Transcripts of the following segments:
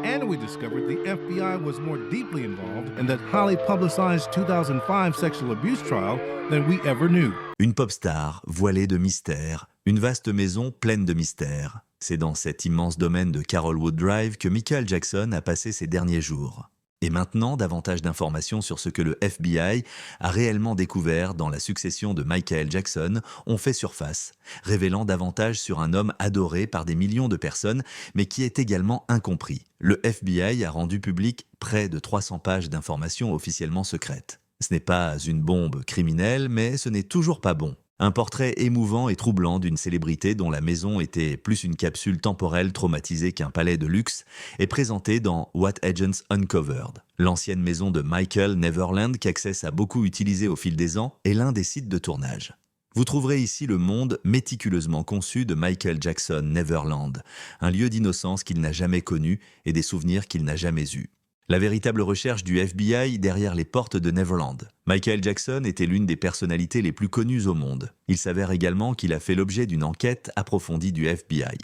And we discovered the FBI was more deeply involved in that highly publicized 2005 sexual abuse trial than we ever knew. Une pop star voilée de mystère, une vaste maison pleine de mystères. C'est dans cet immense domaine de Carolwood Drive que Michael Jackson a passé ses derniers jours. Et maintenant, davantage d'informations sur ce que le FBI a réellement découvert dans la succession de Michael Jackson ont fait surface, révélant davantage sur un homme adoré par des millions de personnes, mais qui est également incompris. Le FBI a rendu public près de 300 pages d'informations officiellement secrètes. Ce n'est pas une bombe criminelle, mais ce n'est toujours pas bon. Un portrait émouvant et troublant d'une célébrité dont la maison était plus une capsule temporelle traumatisée qu'un palais de luxe est présenté dans What Agents Uncovered. L'ancienne maison de Michael Neverland qu'Access a beaucoup utilisée au fil des ans est l'un des sites de tournage. Vous trouverez ici le monde méticuleusement conçu de Michael Jackson Neverland, un lieu d'innocence qu'il n'a jamais connu et des souvenirs qu'il n'a jamais eus. La véritable recherche du FBI derrière les portes de Neverland. Michael Jackson était l'une des personnalités les plus connues au monde. Il s'avère également qu'il a fait l'objet d'une enquête approfondie du FBI.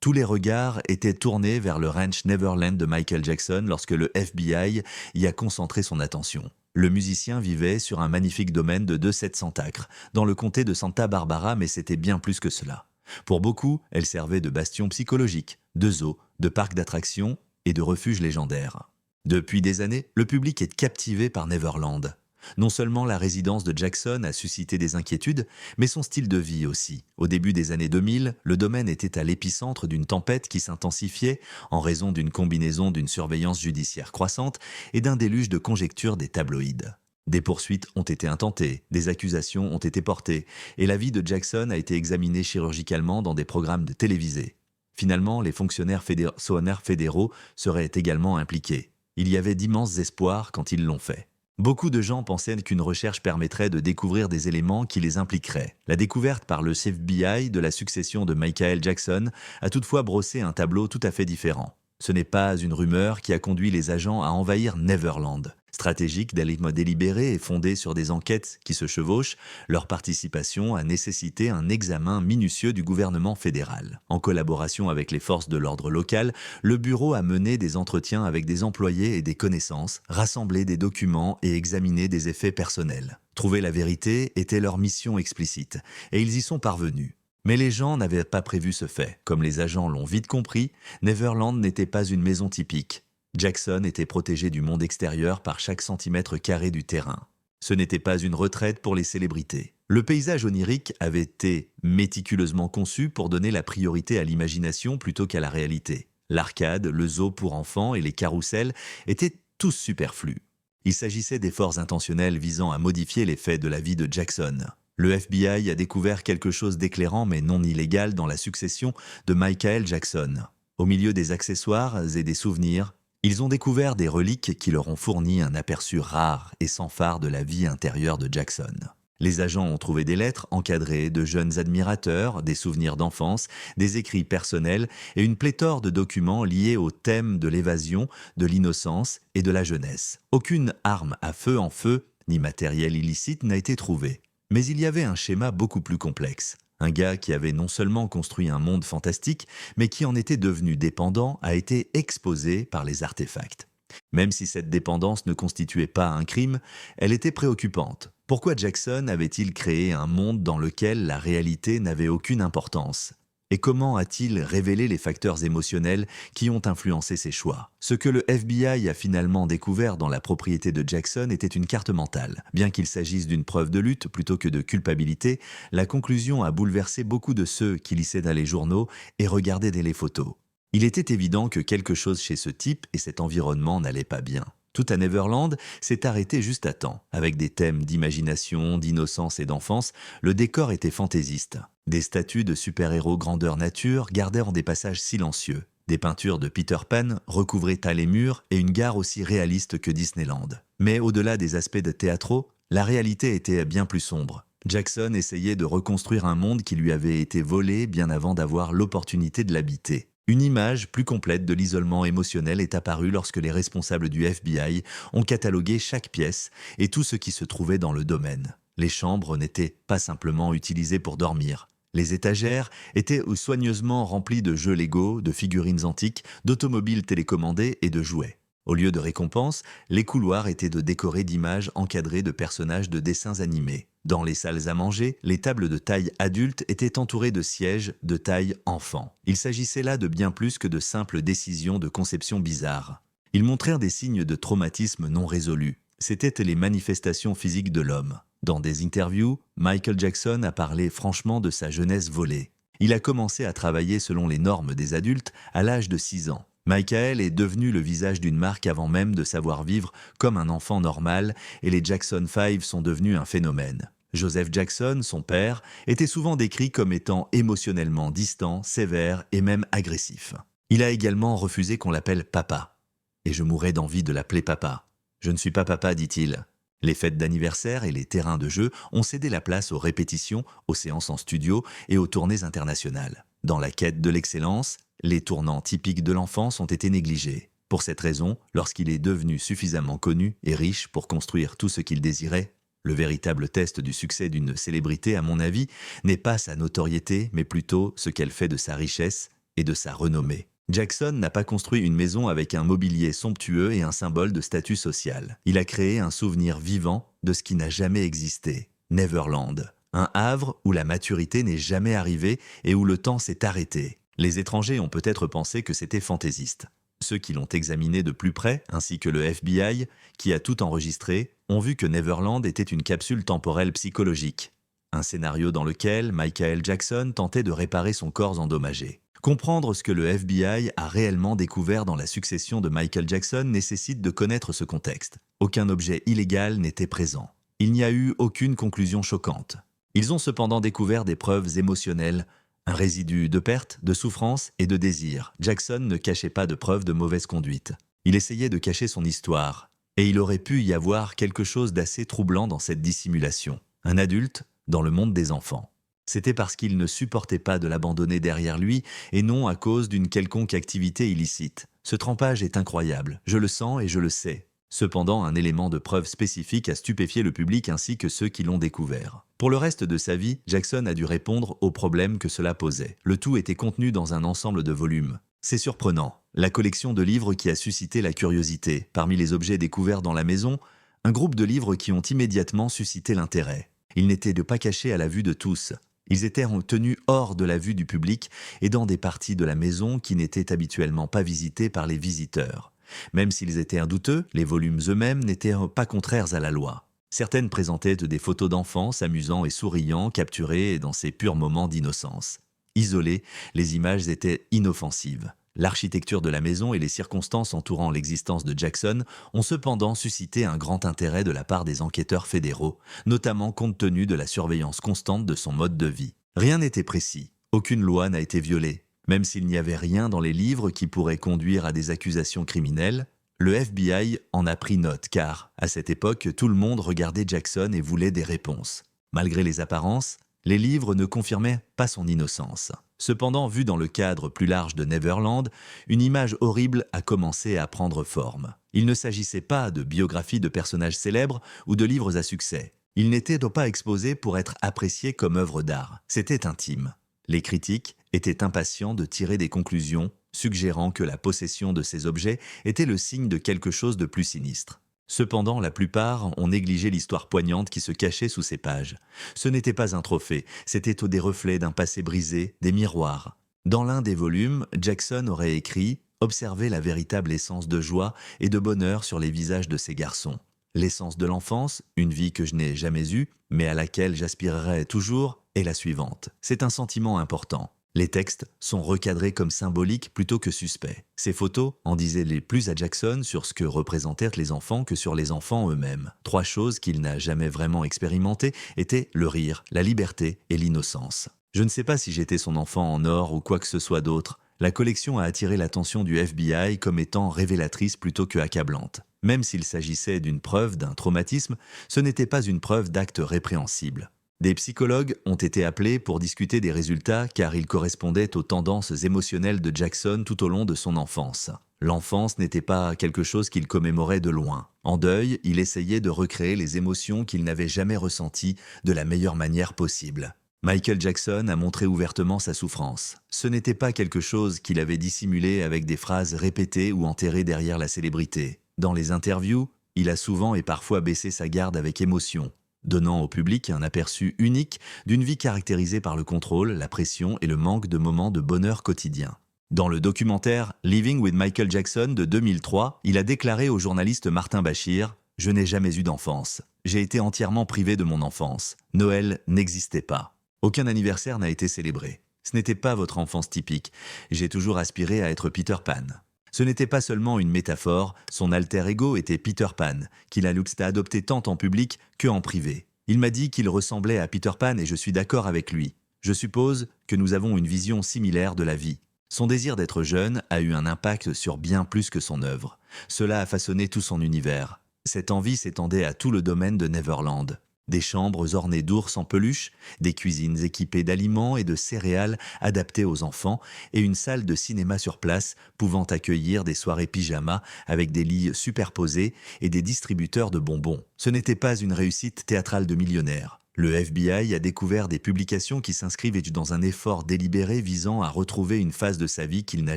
Tous les regards étaient tournés vers le ranch Neverland de Michael Jackson lorsque le FBI y a concentré son attention. Le musicien vivait sur un magnifique domaine de 2700 acres, dans le comté de Santa Barbara, mais c'était bien plus que cela. Pour beaucoup, elle servait de bastion psychologique, de zoo, de parc d'attractions et de refuge légendaire. Depuis des années, le public est captivé par Neverland. Non seulement la résidence de Jackson a suscité des inquiétudes, mais son style de vie aussi. Au début des années 2000, le domaine était à l'épicentre d'une tempête qui s'intensifiait en raison d'une combinaison d'une surveillance judiciaire croissante et d'un déluge de conjectures des tabloïds. Des poursuites ont été intentées, des accusations ont été portées, et la vie de Jackson a été examinée chirurgicalement dans des programmes de télévisés. Finalement, les fonctionnaires fédéraux seraient également impliqués. Il y avait d'immenses espoirs quand ils l'ont fait. Beaucoup de gens pensaient qu'une recherche permettrait de découvrir des éléments qui les impliqueraient. La découverte par le FBI de la succession de Michael Jackson a toutefois brossé un tableau tout à fait différent. Ce n'est pas une rumeur qui a conduit les agents à envahir Neverland. Stratégique, délibérée et fondée sur des enquêtes qui se chevauchent, leur participation a nécessité un examen minutieux du gouvernement fédéral. En collaboration avec les forces de l'ordre local, le bureau a mené des entretiens avec des employés et des connaissances, rassemblé des documents et examiné des effets personnels. Trouver la vérité était leur mission explicite, et ils y sont parvenus. Mais les gens n'avaient pas prévu ce fait. Comme les agents l'ont vite compris, Neverland n'était pas une maison typique. Jackson était protégé du monde extérieur par chaque centimètre carré du terrain. Ce n'était pas une retraite pour les célébrités. Le paysage onirique avait été méticuleusement conçu pour donner la priorité à l'imagination plutôt qu'à la réalité. L'arcade, le zoo pour enfants et les carrousels étaient tous superflus. Il s'agissait d'efforts intentionnels visant à modifier les faits de la vie de Jackson. Le FBI a découvert quelque chose d'éclairant mais non illégal dans la succession de Michael Jackson. Au milieu des accessoires et des souvenirs, ils ont découvert des reliques qui leur ont fourni un aperçu rare et sans phare de la vie intérieure de Jackson. Les agents ont trouvé des lettres encadrées de jeunes admirateurs, des souvenirs d'enfance, des écrits personnels et une pléthore de documents liés au thème de l'évasion, de l'innocence et de la jeunesse. Aucune arme à feu en feu ni matériel illicite n'a été trouvée. Mais il y avait un schéma beaucoup plus complexe. Un gars qui avait non seulement construit un monde fantastique, mais qui en était devenu dépendant a été exposé par les artefacts. Même si cette dépendance ne constituait pas un crime, elle était préoccupante. Pourquoi Jackson avait-il créé un monde dans lequel la réalité n'avait aucune importance ? Et comment a-t-il révélé les facteurs émotionnels qui ont influencé ses choix ? Ce que le FBI a finalement découvert dans la propriété de Jackson était une carte mentale. Bien qu'il s'agisse d'une preuve de lutte plutôt que de culpabilité, la conclusion a bouleversé beaucoup de ceux qui lissaient dans les journaux et regardaient les photos. Il était évident que quelque chose chez ce type et cet environnement n'allait pas bien. Tout à Neverland s'est arrêté juste à temps. Avec des thèmes d'imagination, d'innocence et d'enfance, le décor était fantaisiste. Des statues de super-héros grandeur nature gardèrent des passages silencieux. Des peintures de Peter Pan recouvraient les murs et une gare aussi réaliste que Disneyland. Mais au-delà des aspects de théâtraux, la réalité était bien plus sombre. Jackson essayait de reconstruire un monde qui lui avait été volé bien avant d'avoir l'opportunité de l'habiter. Une image plus complète de l'isolement émotionnel est apparue lorsque les responsables du FBI ont catalogué chaque pièce et tout ce qui se trouvait dans le domaine. Les chambres n'étaient pas simplement utilisées pour dormir. Les étagères étaient soigneusement remplies de jeux Lego, de figurines antiques, d'automobiles télécommandées et de jouets. Au lieu de récompenses, les couloirs étaient décorés d'images encadrées de personnages de dessins animés. Dans les salles à manger, les tables de taille adulte étaient entourées de sièges de taille enfant. Il s'agissait là de bien plus que de simples décisions de conception bizarres. Ils montrèrent des signes de traumatisme non résolus. C'étaient les manifestations physiques de l'homme. Dans des interviews, Michael Jackson a parlé franchement de sa jeunesse volée. Il a commencé à travailler selon les normes des adultes à l'âge de 6 ans. Michael est devenu le visage d'une marque avant même de savoir vivre comme un enfant normal et les Jackson 5 sont devenus un phénomène. Joseph Jackson, son père, était souvent décrit comme étant émotionnellement distant, sévère et même agressif. Il a également refusé qu'on l'appelle papa. Et je mourrais d'envie de l'appeler papa. Je ne suis pas papa, dit-il. Les fêtes d'anniversaire et les terrains de jeu ont cédé la place aux répétitions, aux séances en studio et aux tournées internationales. Dans la quête de l'excellence, les tournants typiques de l'enfance ont été négligés. Pour cette raison, lorsqu'il est devenu suffisamment connu et riche pour construire tout ce qu'il désirait, le véritable test du succès d'une célébrité, à mon avis, n'est pas sa notoriété, mais plutôt ce qu'elle fait de sa richesse et de sa renommée. Jackson n'a pas construit une maison avec un mobilier somptueux et un symbole de statut social. Il a créé un souvenir vivant de ce qui n'a jamais existé, Neverland. Un havre où la maturité n'est jamais arrivée et où le temps s'est arrêté. Les étrangers ont peut-être pensé que c'était fantaisiste. Ceux qui l'ont examiné de plus près, ainsi que le FBI, qui a tout enregistré, ont vu que Neverland était une capsule temporelle psychologique. Un scénario dans lequel Michael Jackson tentait de réparer son corps endommagé. Comprendre ce que le FBI a réellement découvert dans la succession de Michael Jackson nécessite de connaître ce contexte. Aucun objet illégal n'était présent. Il n'y a eu aucune conclusion choquante. Ils ont cependant découvert des preuves émotionnelles, un résidu de perte, de souffrance et de désir. Jackson ne cachait pas de preuves de mauvaise conduite. Il essayait de cacher son histoire. Et il aurait pu y avoir quelque chose d'assez troublant dans cette dissimulation. Un adulte dans le monde des enfants. C'était parce qu'il ne supportait pas de l'abandonner derrière lui et non à cause d'une quelconque activité illicite. Ce trempage est incroyable, je le sens et je le sais. Cependant, un élément de preuve spécifique a stupéfié le public ainsi que ceux qui l'ont découvert. Pour le reste de sa vie, Jackson a dû répondre aux problèmes que cela posait. Le tout était contenu dans un ensemble de volumes. C'est surprenant. La collection de livres qui a suscité la curiosité. Parmi les objets découverts dans la maison, un groupe de livres qui ont immédiatement suscité l'intérêt. Ils n'étaient pas cachés à la vue de tous. Ils étaient tenus hors de la vue du public et dans des parties de la maison qui n'étaient habituellement pas visitées par les visiteurs. Même s'ils étaient douteux, les volumes eux-mêmes n'étaient pas contraires à la loi. Certaines présentaient des photos d'enfants s'amusant et souriant, capturées dans ces purs moments d'innocence. Isolées, les images étaient inoffensives. L'architecture de la maison et les circonstances entourant l'existence de Jackson ont cependant suscité un grand intérêt de la part des enquêteurs fédéraux, notamment compte tenu de la surveillance constante de son mode de vie. Rien n'était précis, aucune loi n'a été violée. Même s'il n'y avait rien dans les livres qui pourrait conduire à des accusations criminelles, le FBI en a pris note car, à cette époque, tout le monde regardait Jackson et voulait des réponses. Malgré les apparences, les livres ne confirmaient pas son innocence. Cependant, vu dans le cadre plus large de Neverland, une image horrible a commencé à prendre forme. Il ne s'agissait pas de biographies de personnages célèbres ou de livres à succès. Ils n'étaient pas exposés pour être appréciés comme œuvres d'art. C'était intime. Les critiques étaient impatients de tirer des conclusions, suggérant que la possession de ces objets était le signe de quelque chose de plus sinistre. Cependant, la plupart ont négligé l'histoire poignante qui se cachait sous ces pages. Ce n'était pas un trophée, c'était des reflets d'un passé brisé, des miroirs. Dans l'un des volumes, Jackson aurait écrit « Observez la véritable essence de joie et de bonheur sur les visages de ces garçons. L'essence de l'enfance, une vie que je n'ai jamais eue, mais à laquelle j'aspirerai toujours, est la suivante. C'est un sentiment important. Les textes sont recadrés comme symboliques plutôt que suspects. Ces photos en disaient les plus à Jackson sur ce que représentaient les enfants que sur les enfants eux-mêmes. 3 choses qu'il n'a jamais vraiment expérimentées étaient le rire, la liberté et l'innocence. Je ne sais pas si j'étais son enfant en or ou quoi que ce soit d'autre. La collection a attiré l'attention du FBI comme étant révélatrice plutôt que accablante. Même s'il s'agissait d'une preuve d'un traumatisme, ce n'était pas une preuve d'acte répréhensible. Des psychologues ont été appelés pour discuter des résultats car ils correspondaient aux tendances émotionnelles de Jackson tout au long de son enfance. L'enfance n'était pas quelque chose qu'il commémorait de loin. En deuil, il essayait de recréer les émotions qu'il n'avait jamais ressenties de la meilleure manière possible. Michael Jackson a montré ouvertement sa souffrance. Ce n'était pas quelque chose qu'il avait dissimulé avec des phrases répétées ou enterrées derrière la célébrité. Dans les interviews, il a souvent et parfois baissé sa garde avec émotion, donnant au public un aperçu unique d'une vie caractérisée par le contrôle, la pression et le manque de moments de bonheur quotidien. Dans le documentaire Living with Michael Jackson de 2003, il a déclaré au journaliste Martin Bashir « Je n'ai jamais eu d'enfance. J'ai été entièrement privé de mon enfance. Noël n'existait pas. Aucun anniversaire n'a été célébré. Ce n'était pas votre enfance typique. J'ai toujours aspiré à être Peter Pan. » Ce n'était pas seulement une métaphore, son alter ego était Peter Pan, qu'il a adopté tant en public qu'en privé. Il m'a dit qu'il ressemblait à Peter Pan et je suis d'accord avec lui. Je suppose que nous avons une vision similaire de la vie. Son désir d'être jeune a eu un impact sur bien plus que son œuvre. Cela a façonné tout son univers. Cette envie s'étendait à tout le domaine de Neverland. Des chambres ornées d'ours en peluche, des cuisines équipées d'aliments et de céréales adaptées aux enfants et une salle de cinéma sur place pouvant accueillir des soirées pyjama avec des lits superposés et des distributeurs de bonbons. Ce n'était pas une réussite théâtrale de millionnaire. Le FBI a découvert des publications qui s'inscrivent dans un effort délibéré visant à retrouver une phase de sa vie qu'il n'a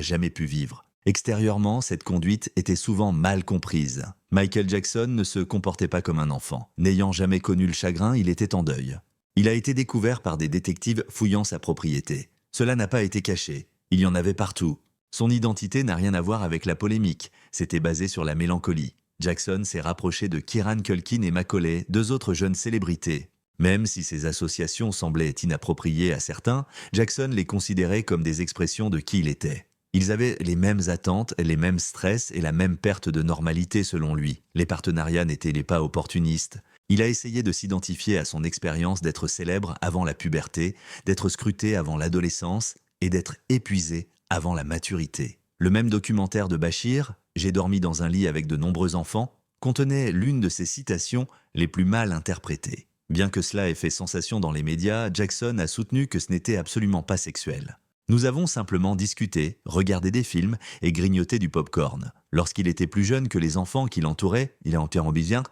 jamais pu vivre. Extérieurement, cette conduite était souvent mal comprise. Michael Jackson ne se comportait pas comme un enfant. N'ayant jamais connu le chagrin, il était en deuil. Il a été découvert par des détectives fouillant sa propriété. Cela n'a pas été caché. Il y en avait partout. Son identité n'a rien à voir avec la polémique. C'était basé sur la mélancolie. Jackson s'est rapproché de Kieran Culkin et Macaulay, deux autres jeunes célébrités. Même si ces associations semblaient inappropriées à certains, Jackson les considérait comme des expressions de qui il était. Ils avaient les mêmes attentes, les mêmes stress et la même perte de normalité selon lui. Les partenariats n'étaient pas opportunistes. Il a essayé de s'identifier à son expérience d'être célèbre avant la puberté, d'être scruté avant l'adolescence et d'être épuisé avant la maturité. Le même documentaire de Bashir, « J'ai dormi dans un lit avec de nombreux enfants », contenait l'une de ses citations les plus mal interprétées. Bien que cela ait fait sensation dans les médias, Jackson a soutenu que ce n'était absolument pas sexuel. Nous avons simplement discuté, regardé des films et grignoté du pop-corn. Lorsqu'il était plus jeune que les enfants qui l'entouraient, il est entièrement bien,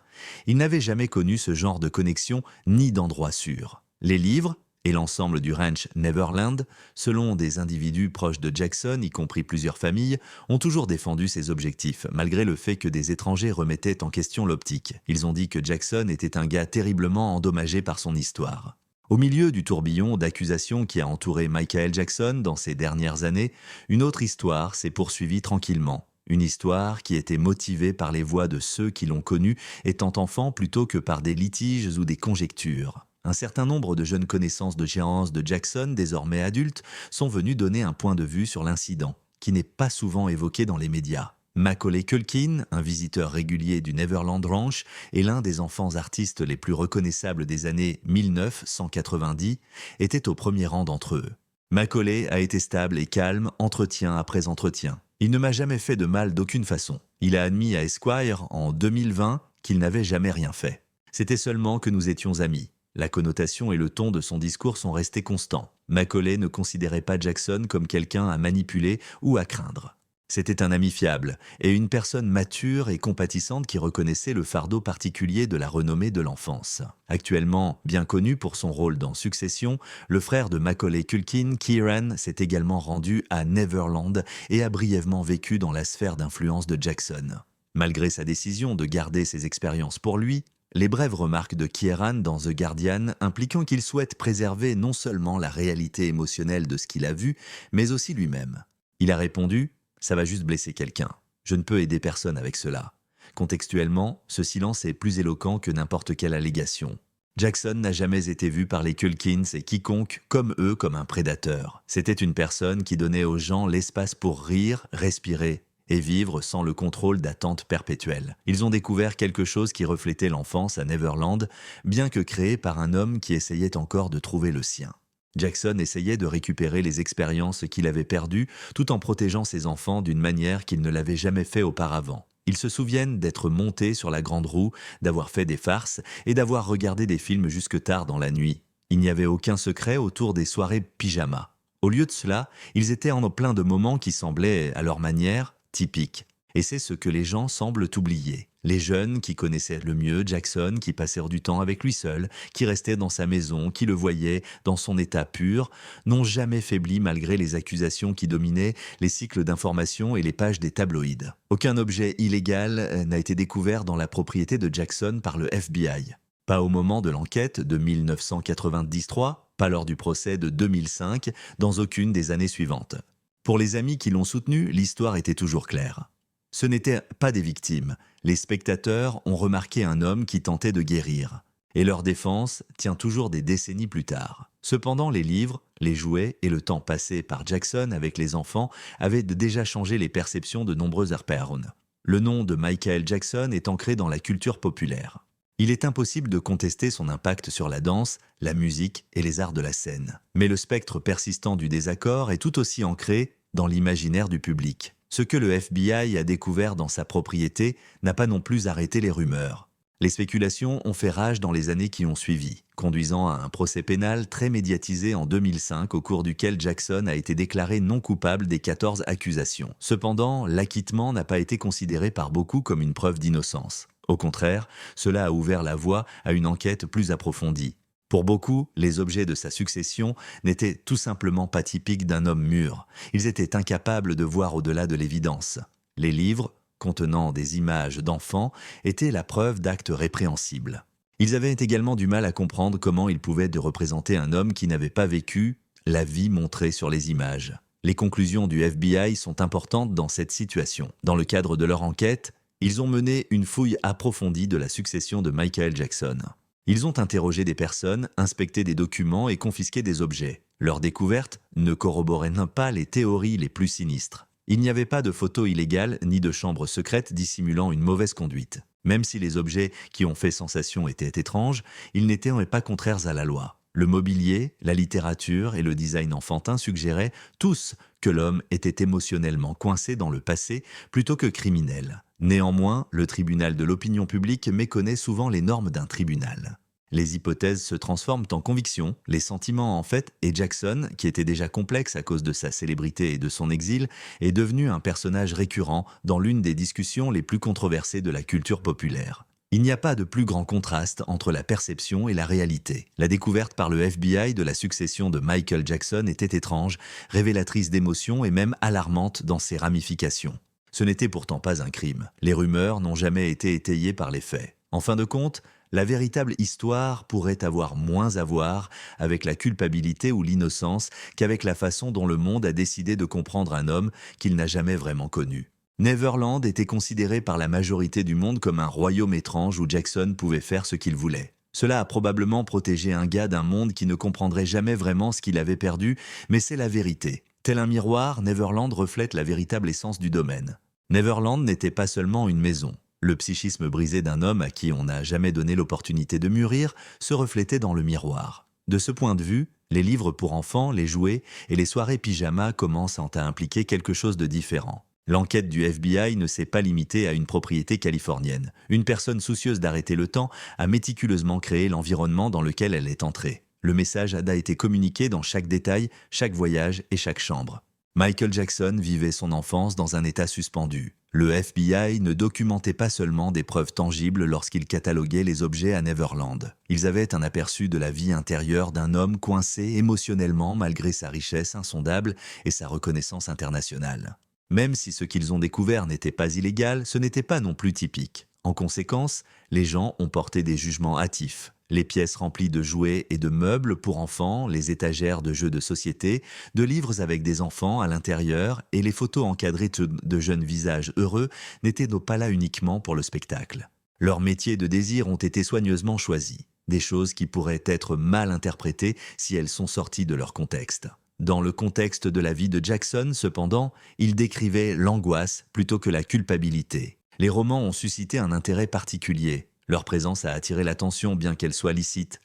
il n'avait jamais connu ce genre de connexion ni d'endroit sûr. Les livres et l'ensemble du ranch Neverland, selon des individus proches de Jackson, y compris plusieurs familles, ont toujours défendu ses objectifs, malgré le fait que des étrangers remettaient en question l'optique. Ils ont dit que Jackson était un gars terriblement endommagé par son histoire. Au milieu du tourbillon d'accusations qui a entouré Michael Jackson dans ces dernières années, une autre histoire s'est poursuivie tranquillement. Une histoire qui était motivée par les voix de ceux qui l'ont connu étant enfant plutôt que par des litiges ou des conjectures. Un certain nombre de jeunes connaissances de gérance de Jackson, désormais adultes, sont venus donner un point de vue sur l'incident, qui n'est pas souvent évoqué dans les médias. Macaulay Culkin, un visiteur régulier du Neverland Ranch et l'un des enfants artistes les plus reconnaissables des années 1990, était au premier rang d'entre eux. Macaulay a été stable et calme, entretien après entretien. Il ne m'a jamais fait de mal d'aucune façon. Il a admis à Esquire, en 2020, qu'il n'avait jamais rien fait. C'était seulement que nous étions amis. La connotation et le ton de son discours sont restés constants. Macaulay ne considérait pas Jackson comme quelqu'un à manipuler ou à craindre. C'était un ami fiable et une personne mature et compatissante qui reconnaissait le fardeau particulier de la renommée de l'enfance. Actuellement bien connu pour son rôle dans Succession, le frère de Macaulay Culkin, Kieran, s'est également rendu à Neverland et a brièvement vécu dans la sphère d'influence de Jackson. Malgré sa décision de garder ses expériences pour lui, les brèves remarques de Kieran dans The Guardian impliquant qu'il souhaite préserver non seulement la réalité émotionnelle de ce qu'il a vu, mais aussi lui-même. Il a répondu « Ça va juste blesser quelqu'un. Je ne peux aider personne avec cela. » Contextuellement, ce silence est plus éloquent que n'importe quelle allégation. Jackson n'a jamais été vu par les Culkins et quiconque comme eux comme un prédateur. C'était une personne qui donnait aux gens l'espace pour rire, respirer et vivre sans le contrôle d'attente perpétuelle. Ils ont découvert quelque chose qui reflétait l'enfance à Neverland, bien que créé par un homme qui essayait encore de trouver le sien. Jackson essayait de récupérer les expériences qu'il avait perdues tout en protégeant ses enfants d'une manière qu'il ne l'avait jamais fait auparavant. Ils se souviennent d'être montés sur la grande roue, d'avoir fait des farces et d'avoir regardé des films jusque tard dans la nuit. Il n'y avait aucun secret autour des soirées pyjama. Au lieu de cela, ils étaient en plein de moments qui semblaient, à leur manière, typiques. Et c'est ce que les gens semblent oublier. Les jeunes qui connaissaient le mieux Jackson, qui passèrent du temps avec lui seul, qui restaient dans sa maison, qui le voyaient dans son état pur, n'ont jamais faibli malgré les accusations qui dominaient les cycles d'information et les pages des tabloïds. Aucun objet illégal n'a été découvert dans la propriété de Jackson par le FBI. Pas au moment de l'enquête de 1993, pas lors du procès de 2005, dans aucune des années suivantes. Pour les amis qui l'ont soutenu, l'histoire était toujours claire. Ce n'étaient pas des victimes. Les spectateurs ont remarqué un homme qui tentait de guérir. Et leur défense tient toujours des décennies plus tard. Cependant, les livres, les jouets et le temps passé par Jackson avec les enfants avaient déjà changé les perceptions de nombreux Harperone. Le nom de Michael Jackson est ancré dans la culture populaire. Il est impossible de contester son impact sur la danse, la musique et les arts de la scène. Mais le spectre persistant du désaccord est tout aussi ancré dans l'imaginaire du public. Ce que le FBI a découvert dans sa propriété n'a pas non plus arrêté les rumeurs. Les spéculations ont fait rage dans les années qui ont suivi, conduisant à un procès pénal très médiatisé en 2005 au cours duquel Jackson a été déclaré non coupable des 14 accusations. Cependant, l'acquittement n'a pas été considéré par beaucoup comme une preuve d'innocence. Au contraire, cela a ouvert la voie à une enquête plus approfondie. Pour beaucoup, les objets de sa succession n'étaient tout simplement pas typiques d'un homme mûr. Ils étaient incapables de voir au-delà de l'évidence. Les livres, contenant des images d'enfants, étaient la preuve d'actes répréhensibles. Ils avaient également du mal à comprendre comment ils pouvaient représenter un homme qui n'avait pas vécu la vie montrée sur les images. Les conclusions du FBI sont importantes dans cette situation. Dans le cadre de leur enquête, ils ont mené une fouille approfondie de la succession de Michael Jackson. Ils ont interrogé des personnes, inspecté des documents et confisqué des objets. Leur découverte ne corroborait pas les théories les plus sinistres. Il n'y avait pas de photos illégales ni de chambres secrètes dissimulant une mauvaise conduite. Même si les objets qui ont fait sensation étaient étranges, ils n'étaient pas contraires à la loi. Le mobilier, la littérature et le design enfantin suggéraient tous que l'homme était émotionnellement coincé dans le passé plutôt que criminel. Néanmoins, le tribunal de l'opinion publique méconnaît souvent les normes d'un tribunal. Les hypothèses se transforment en convictions, les sentiments en fait, et Jackson, qui était déjà complexe à cause de sa célébrité et de son exil, est devenu un personnage récurrent dans l'une des discussions les plus controversées de la culture populaire. Il n'y a pas de plus grand contraste entre la perception et la réalité. La découverte par le FBI de la succession de Michael Jackson était étrange, révélatrice d'émotions et même alarmante dans ses ramifications. Ce n'était pourtant pas un crime. Les rumeurs n'ont jamais été étayées par les faits. En fin de compte, la véritable histoire pourrait avoir moins à voir avec la culpabilité ou l'innocence qu'avec la façon dont le monde a décidé de comprendre un homme qu'il n'a jamais vraiment connu. Neverland était considéré par la majorité du monde comme un royaume étrange où Jackson pouvait faire ce qu'il voulait. Cela a probablement protégé un gars d'un monde qui ne comprendrait jamais vraiment ce qu'il avait perdu, mais c'est la vérité. Tel un miroir, Neverland reflète la véritable essence du domaine. Neverland n'était pas seulement une maison. Le psychisme brisé d'un homme à qui on n'a jamais donné l'opportunité de mûrir se reflétait dans le miroir. De ce point de vue, les livres pour enfants, les jouets et les soirées pyjama commencent à impliquer quelque chose de différent. L'enquête du FBI ne s'est pas limitée à une propriété californienne. Une personne soucieuse d'arrêter le temps a méticuleusement créé l'environnement dans lequel elle est entrée. Le message a été communiqué dans chaque détail, chaque voyage et chaque chambre. Michael Jackson vivait son enfance dans un état suspendu. Le FBI ne documentait pas seulement des preuves tangibles lorsqu'il cataloguait les objets à Neverland. Ils avaient un aperçu de la vie intérieure d'un homme coincé émotionnellement malgré sa richesse insondable et sa reconnaissance internationale. Même si ce qu'ils ont découvert n'était pas illégal, ce n'était pas non plus typique. En conséquence, les gens ont porté des jugements hâtifs. Les pièces remplies de jouets et de meubles pour enfants, les étagères de jeux de société, de livres avec des enfants à l'intérieur et les photos encadrées de jeunes visages heureux n'étaient pas là uniquement pour le spectacle. Leurs métiers de désir ont été soigneusement choisis, des choses qui pourraient être mal interprétées si elles sont sorties de leur contexte. Dans le contexte de la vie de Jackson, cependant, il décrivait l'angoisse plutôt que la culpabilité. Les romans ont suscité un intérêt particulier. Leur présence a attiré l'attention bien qu'elle soit licite.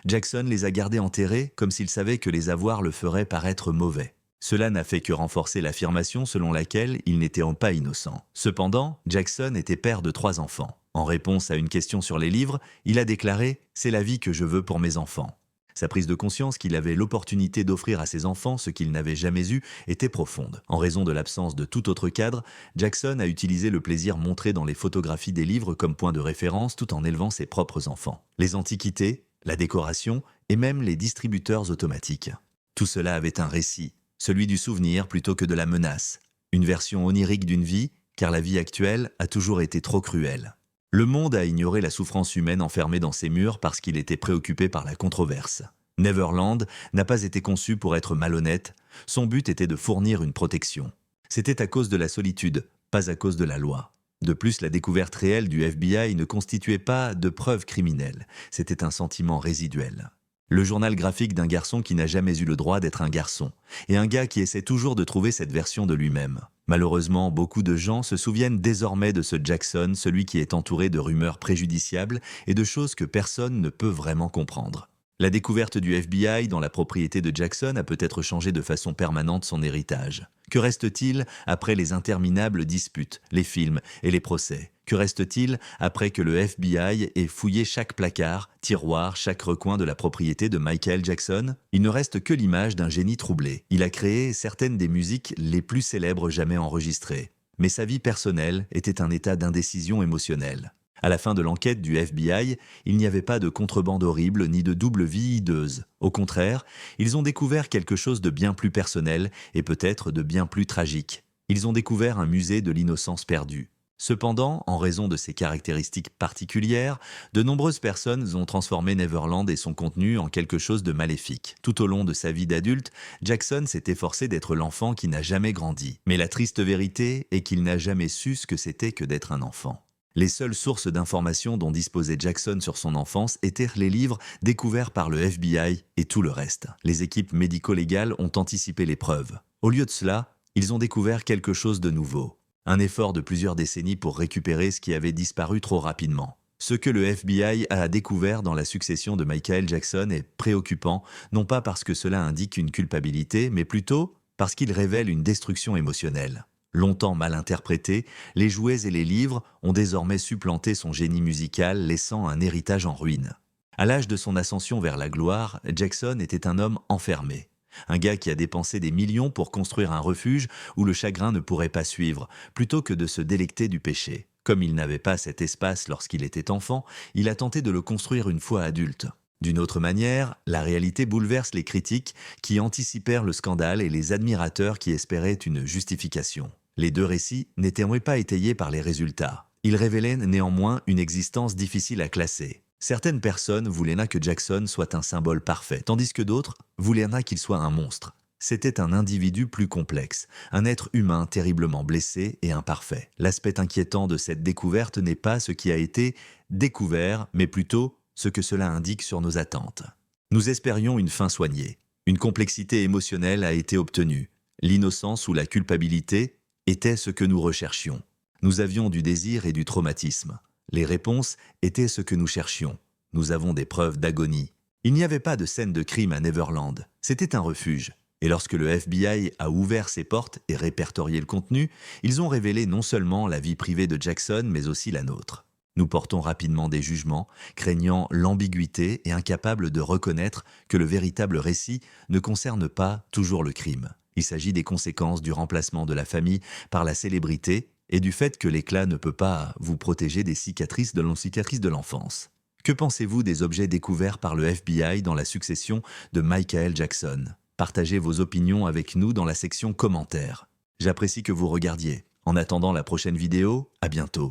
Jackson les a gardés enterrés comme s'il savait que les avoir le ferait paraître mauvais. Cela n'a fait que renforcer l'affirmation selon laquelle il n'était pas innocent. Cependant, Jackson était père de 3 enfants. En réponse à une question sur les livres, il a déclaré « C'est la vie que je veux pour mes enfants ». Sa prise de conscience qu'il avait l'opportunité d'offrir à ses enfants ce qu'ils n'avaient jamais eu était profonde. En raison de l'absence de tout autre cadre, Jackson a utilisé le plaisir montré dans les photographies des livres comme point de référence tout en élevant ses propres enfants. Les antiquités, la décoration et même les distributeurs automatiques. Tout cela avait un récit, celui du souvenir plutôt que de la menace. Une version onirique d'une vie, car la vie actuelle a toujours été trop cruelle. Le monde a ignoré la souffrance humaine enfermée dans ses murs parce qu'il était préoccupé par la controverse. Neverland n'a pas été conçu pour être malhonnête, son but était de fournir une protection. C'était à cause de la solitude, pas à cause de la loi. De plus, la découverte réelle du FBI ne constituait pas de preuves criminelles, c'était un sentiment résiduel. Le journal graphique d'un garçon qui n'a jamais eu le droit d'être un garçon, et un gars qui essaie toujours de trouver cette version de lui-même. Malheureusement, beaucoup de gens se souviennent désormais de ce Jackson, celui qui est entouré de rumeurs préjudiciables et de choses que personne ne peut vraiment comprendre. La découverte du FBI dans la propriété de Jackson a peut-être changé de façon permanente son héritage. Que reste-t-il après les interminables disputes, les films et les procès? Que reste-t-il après que le FBI ait fouillé chaque placard, tiroir, chaque recoin de la propriété de Michael Jackson? Il ne reste que l'image d'un génie troublé. Il a créé certaines des musiques les plus célèbres jamais enregistrées. Mais sa vie personnelle était un état d'indécision émotionnelle. À la fin de l'enquête du FBI, il n'y avait pas de contrebande horrible ni de double vie hideuse. Au contraire, ils ont découvert quelque chose de bien plus personnel et peut-être de bien plus tragique. Ils ont découvert un musée de l'innocence perdue. Cependant, en raison de ses caractéristiques particulières, de nombreuses personnes ont transformé Neverland et son contenu en quelque chose de maléfique. Tout au long de sa vie d'adulte, Jackson s'est efforcé d'être l'enfant qui n'a jamais grandi. Mais la triste vérité est qu'il n'a jamais su ce que c'était que d'être un enfant. Les seules sources d'informations dont disposait Jackson sur son enfance étaient les livres découverts par le FBI et tout le reste. Les équipes médico-légales ont anticipé les preuves. Au lieu de cela, ils ont découvert quelque chose de nouveau. Un effort de plusieurs décennies pour récupérer ce qui avait disparu trop rapidement. Ce que le FBI a découvert dans la succession de Michael Jackson est préoccupant, non pas parce que cela indique une culpabilité, mais plutôt parce qu'il révèle une destruction émotionnelle. Longtemps mal interprété, les jouets et les livres ont désormais supplanté son génie musical, laissant un héritage en ruine. À l'âge de son ascension vers la gloire, Jackson était un homme enfermé. Un gars qui a dépensé des millions pour construire un refuge où le chagrin ne pourrait pas suivre, plutôt que de se délecter du péché. Comme il n'avait pas cet espace lorsqu'il était enfant, il a tenté de le construire une fois adulte. D'une autre manière, la réalité bouleverse les critiques qui anticipèrent le scandale et les admirateurs qui espéraient une justification. Les deux récits n'étaient pas étayés par les résultats. Ils révélaient néanmoins une existence difficile à classer. Certaines personnes voulaient que Jackson soit un symbole parfait, tandis que d'autres voulaient qu'il soit un monstre. C'était un individu plus complexe, un être humain terriblement blessé et imparfait. L'aspect inquiétant de cette découverte n'est pas ce qui a été découvert, mais plutôt ce que cela indique sur nos attentes. Nous espérions une fin soignée. Une complexité émotionnelle a été obtenue. L'innocence ou la culpabilité était ce que nous recherchions. Nous avions du désir et du traumatisme. Les réponses étaient ce que nous cherchions. Nous avons des preuves d'agonie. Il n'y avait pas de scène de crime à Neverland. C'était un refuge. Et lorsque le FBI a ouvert ses portes et répertorié le contenu, ils ont révélé non seulement la vie privée de Jackson, mais aussi la nôtre. Nous portons rapidement des jugements, craignant l'ambiguïté et incapables de reconnaître que le véritable récit ne concerne pas toujours le crime. Il s'agit des conséquences du remplacement de la famille par la célébrité et du fait que l'éclat ne peut pas vous protéger des cicatrices de l'enfance. Que pensez-vous des objets découverts par le FBI dans la succession de Michael Jackson? Partagez vos opinions avec nous dans la section commentaires. J'apprécie que vous regardiez. En attendant la prochaine vidéo, à bientôt.